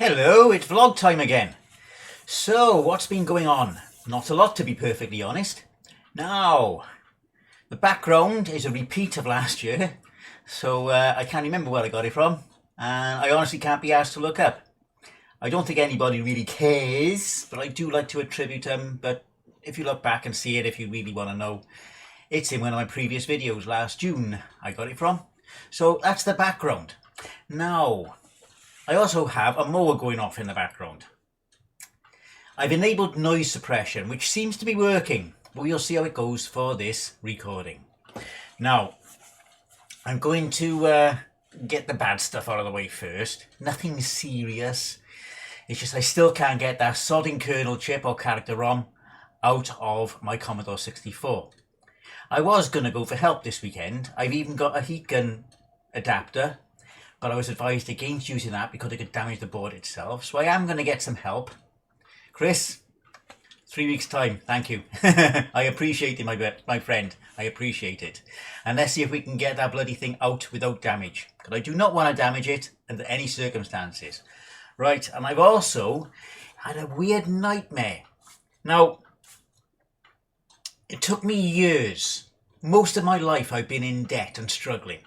Hello, it's vlog time again. So, what's been going on? Not a lot, to be perfectly honest. Now, the background is a repeat of last year, so I can't remember where I got it from, and I honestly can't be asked to look up. I don't think anybody really cares, but I do like to attribute them, but if you look back and see it, if you really want to know, it's in one of my previous videos last June I got it from. So that's the background. Now, I also have a mower going off in the background. I've enabled noise suppression, which seems to be working, but we'll see how it goes for this recording. Now, I'm going to get the bad stuff out of the way first. Nothing serious. It's just I still can't get that sodding kernel chip or character ROM out of my Commodore 64. I was going to go for help this weekend. I've even got a heat gun adapter, but I was advised against using that because it could damage the board itself. So I am going to get some help. Chris, 3 weeks time, thank you. I appreciate it, my friend. I appreciate it. And let's see if we can get that bloody thing out without damage, because I do not want to damage it under any circumstances. Right, and I've also had a weird nightmare. Now, it took me years. Most of my life I've been in debt and struggling.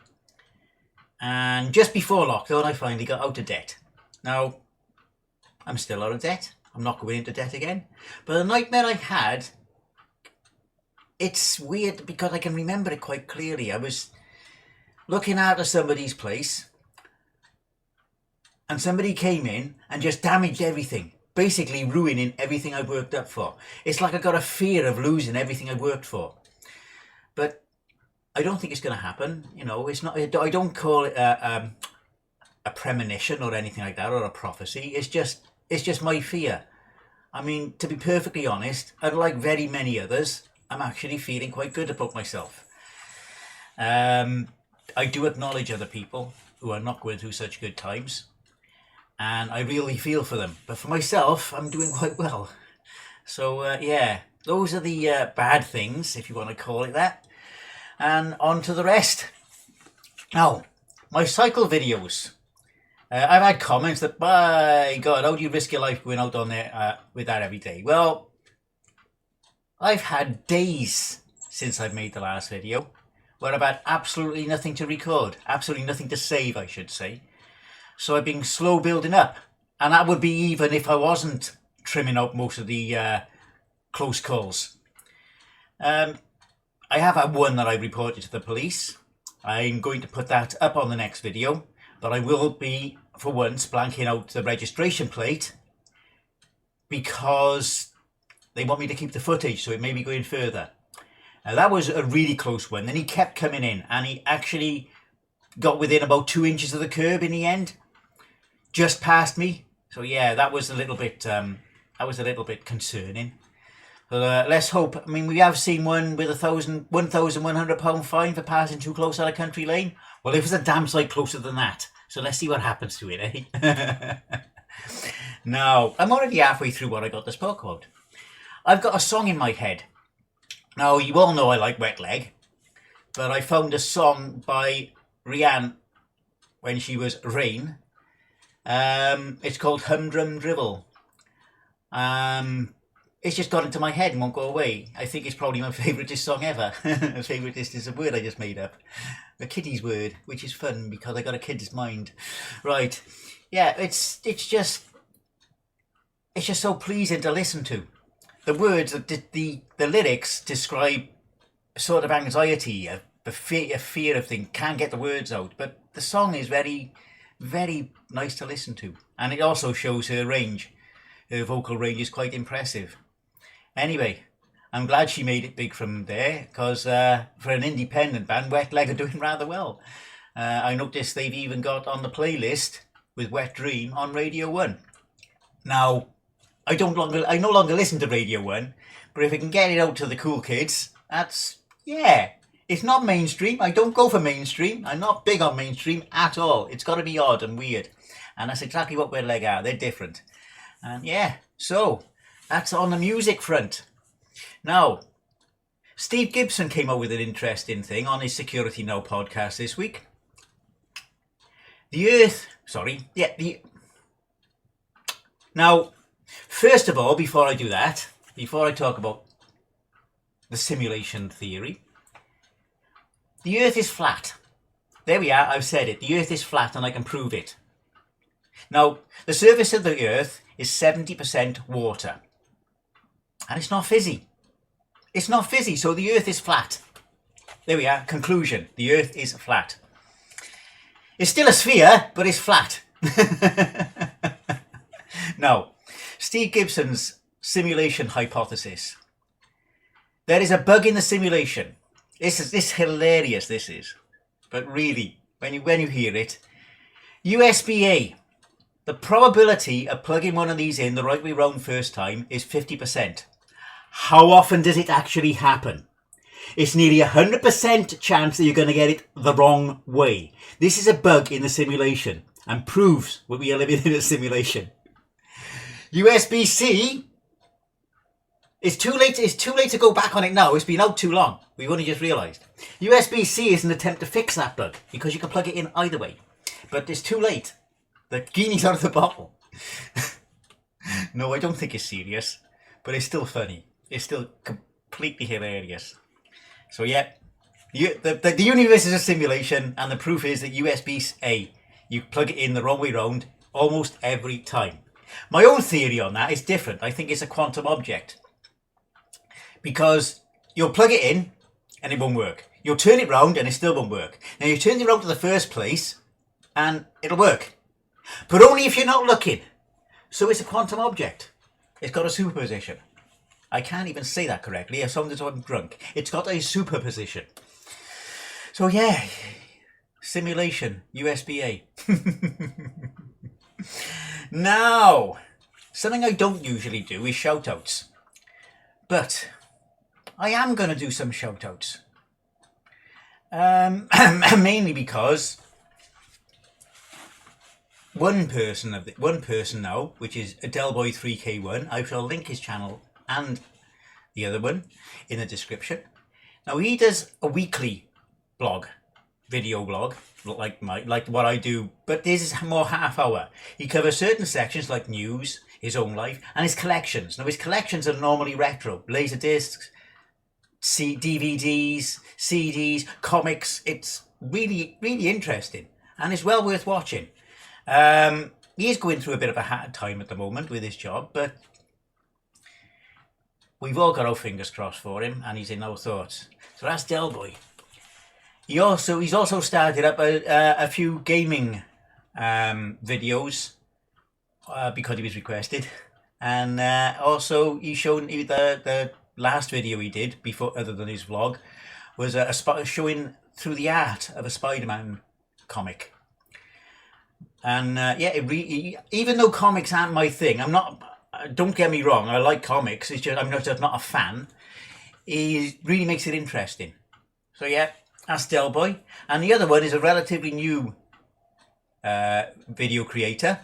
And just before lockdown, I finally got out of debt. Now, I'm still out of debt. I'm not going into debt again. But the nightmare I had, it's weird because I can remember it quite clearly. I was looking out of somebody's place, and somebody came in and just damaged everything, basically ruining everything I worked up for. It's like I got a fear of losing everything I worked for. But I don't think it's going to happen. You know, it's not. I don't call it a premonition or anything like that, or a prophecy. It's just my fear. I mean, to be perfectly honest, unlike very many others, I'm actually feeling quite good about myself. I do acknowledge other people who are not going through such good times, and I really feel for them. But for myself, I'm doing quite well. So yeah, those are the bad things, if you want to call it that. And on to the rest. Now, my cycle videos. I've had comments that, by God, how do you risk your life going out on there with that every day? Well, I've had days since I've made the last video where I've had absolutely nothing to record, absolutely nothing to save, I should say. So I've been slow building up. And that would be even if I wasn't trimming out most of the close calls. I have had one that I reported to the police. I'm going to put that up on the next video, but I will be, for once, blanking out the registration plate because they want me to keep the footage, so it may be going further. Now, that was a really close one. Then he kept coming in, and he actually got within about 2 inches of the curb in the end, just past me. So yeah, that was a little bit concerning. But let's hope. I mean, we have seen one with £1,100 fine for passing too close on a country lane. Well, it was a damn sight closer than that. So let's see what happens to it, eh? Now, I'm already halfway through what I got to talk about. I've got a song in my head. Now, you all know I like Wet Leg, but I found a song by Rihanna when she was Rain. It's called Humdrum Drivel. It's just got into my head and won't go away. I think it's probably my favouriteest song ever. Favouriteest is a word I just made up. A kiddie's word, which is fun because I got a kid's mind. Right. Yeah, it's just so pleasing to listen to. The words, the lyrics describe sort of anxiety, a fear of things, can't get the words out. But the song is very, very nice to listen to. And it also shows her range. Her vocal range is quite impressive. Anyway, I'm glad she made it big from there, because for an independent band, Wet Leg are doing rather well. I noticed they've even got on the playlist with Wet Dream on Radio 1. Now, I no longer listen to Radio 1, but if I can get it out to the cool kids, yeah. It's not mainstream. I don't go for mainstream. I'm not big on mainstream at all. It's got to be odd and weird. And that's exactly what Wet Leg are. They're different. And yeah, so that's on the music front. Now, Steve Gibson came up with an interesting thing on his Security Now podcast this week. The Now, first of all, before I do that, before I talk about the simulation theory, the Earth is flat. There we are, I've said it. The Earth is flat and I can prove it. Now, the surface of the Earth is 70% water. And it's not fizzy. It's not fizzy, so the Earth is flat. There we are, conclusion. The Earth is flat. It's still a sphere, but it's flat. Now, Steve Gibson's simulation hypothesis. There is a bug in the simulation. This is hilarious, this is. But really, when you hear it, USB-A, the probability of plugging one of these in the right way round first time is 50%. How often does it actually happen? It's nearly 100% chance that you're going to get it the wrong way. This is a bug in the simulation and proves that we are living in a simulation. USB-C, it's too late to go back on it now. It's been out too long. We've only just realised. USB-C is an attempt to fix that bug because you can plug it in either way. But it's too late. The genie's out of the bottle. No, I don't think it's serious. But it's still funny. It's still completely hilarious. So yeah, the universe is a simulation and the proof is that USB-A, you plug it in the wrong way round almost every time. My own theory on that is different. I think it's a quantum object. Because you'll plug it in and it won't work. You'll turn it round and it still won't work. Now you turn it round to the first place and it'll work. But only if you're not looking. So it's a quantum object. It's got a superposition. I can't even say that correctly. It sounds as though I'm drunk. It's got a superposition. So yeah, simulation, USB-A. Now, something I don't usually do is shoutouts. But I am going to do some shoutouts. Mainly because one person now, which is Adelboy3K1, I shall link his channel and the other one in the description. Now he does a weekly video blog, like what I do, but this is more half hour. He covers certain sections like news, his own life, and his collections. Now his collections are normally retro, laser discs, DVDs, CDs, comics. It's really, really interesting and it's well worth watching. He is going through a bit of a hard time at the moment with his job, but we've all got our fingers crossed for him and he's in our thoughts. So that's Delboy. He's also started up a few gaming videos because he was requested, and also he's shown the last video he did before, other than his vlog, was showing through the art of a Spider-Man comic. And yeah, even though comics aren't my thing, I'm not. Don't get me wrong, I like comics. It's just I'm just not a fan. He really makes it interesting. So yeah, that's Delboy. And the other one is a relatively new video creator,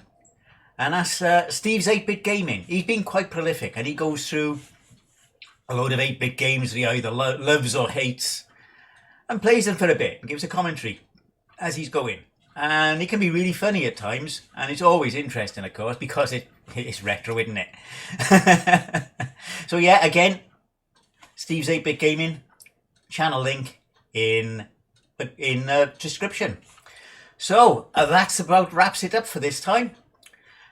and that's Steve's 8-Bit Gaming. He's been quite prolific, and he goes through a load of 8-bit games that he either loves or hates, and plays them for a bit and gives a commentary as he's going. And it can be really funny at times, and it's always interesting, of course, because it's retro, isn't it? So yeah, again, Steve's 8-Bit Gaming channel link in the description. So that's about wraps it up for this time.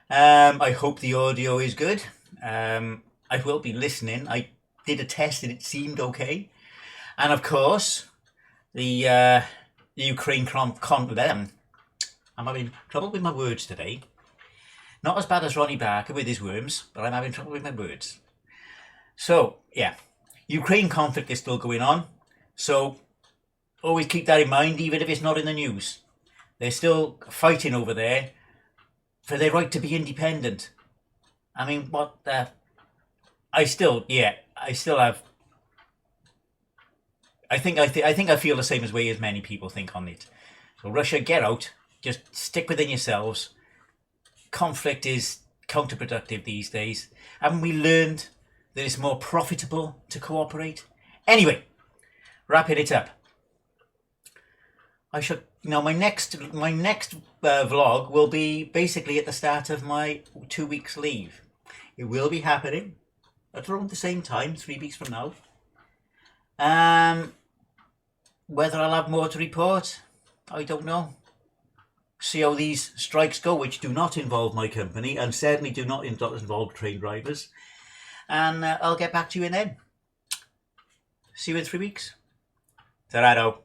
I hope the audio is good. I will be listening. I did a test and it seemed okay. And of course, the Ukraine I'm having trouble with my words today. Not as bad as Ronnie Barker with his worms, but I'm having trouble with my words. So, yeah, Ukraine conflict is still going on. So, always keep that in mind, even if it's not in the news. They're still fighting over there for their right to be independent. I mean, what the... I still have... I think I feel the same way as many people think on it. So Russia, get out. Just stick within yourselves. Conflict is counterproductive these days. Haven't we learned that it's more profitable to cooperate? Anyway, wrapping it up. I should, my next vlog will be basically at the start of my 2 weeks leave. It will be happening at around the same time, 3 weeks from now. Whether I'll have more to report, I don't know. See how these strikes go, which do not involve my company and certainly do not involve train drivers. And I'll get back to you then. See you in 3 weeks. Ta-ra.